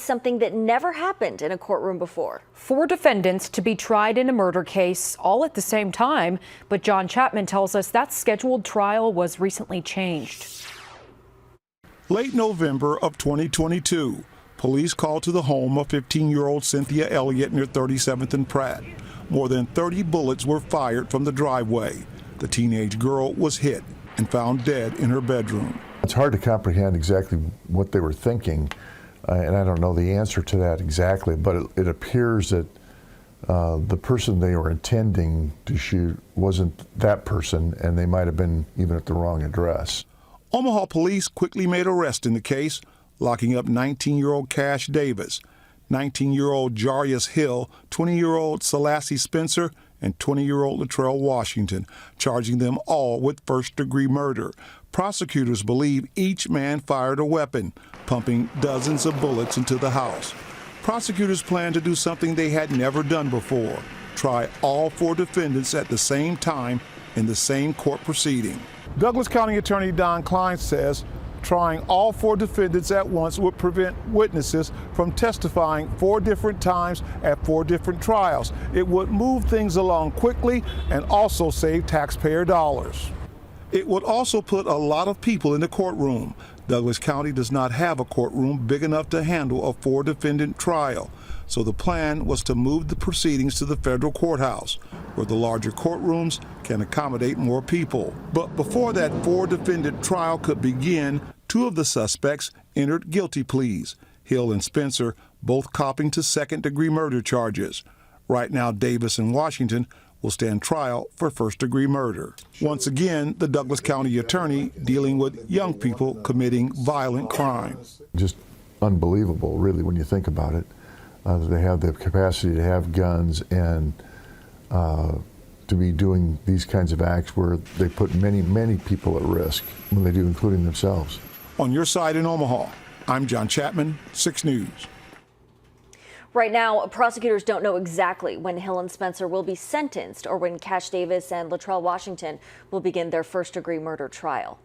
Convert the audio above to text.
something that never happened in a courtroom before. 4 defendants to be tried in a murder case all at the same time. But John Chapman tells us that scheduled trial was recently changed. Late November of 2022, police called to the home of 15-year-old Cynthia Elliott near 37th and Pratt. More than 30 bullets were fired from the driveway. The teenage girl was hit and found dead in her bedroom. It's hard to comprehend exactly what they were thinking, and I don't know the answer to that exactly, but it appears that the person they were intending to shoot wasn't that person, and they might have been even at the wrong address. Omaha police quickly made arrests in the case, locking up 19-year-old Cash Davis, 19-year-old Jarius Hill, 20-year-old Selassie Spencer, and 20-year-old Latrell Washington, charging them all with first-degree murder. Prosecutors believe each man fired a weapon, pumping dozens of bullets into the house. Prosecutors plan to do something they had never done before: try all 4 defendants at the same time in the same court proceeding. Douglas County Attorney Don Klein says trying all 4 defendants at once would prevent witnesses from testifying 4 different times at 4 different trials. It would move things along quickly and also save taxpayer dollars. It would also put a lot of people in the courtroom. Douglas County does not have a courtroom big enough to handle a 4-defendant trial, so the plan was to move the proceedings to the federal courthouse, where the larger courtrooms can accommodate more people. But before that 4-defendant trial could begin, 2 of the suspects entered guilty pleas, Hill and Spencer both copping to second-degree murder charges. Right now, Davis and Washington will stand trial for first-degree murder. Once again, the Douglas County attorney dealing with young people committing violent crimes. Just unbelievable, really, when you think about it. They have the capacity to have guns and to be doing these kinds of acts where they put many, many people at risk when they do, including themselves. On your side in Omaha, I'm John Chapman, 6 News. Right now, prosecutors don't know exactly when Hill and Spencer will be sentenced or when Cash Davis and Latrell Washington will begin their first-degree murder trial.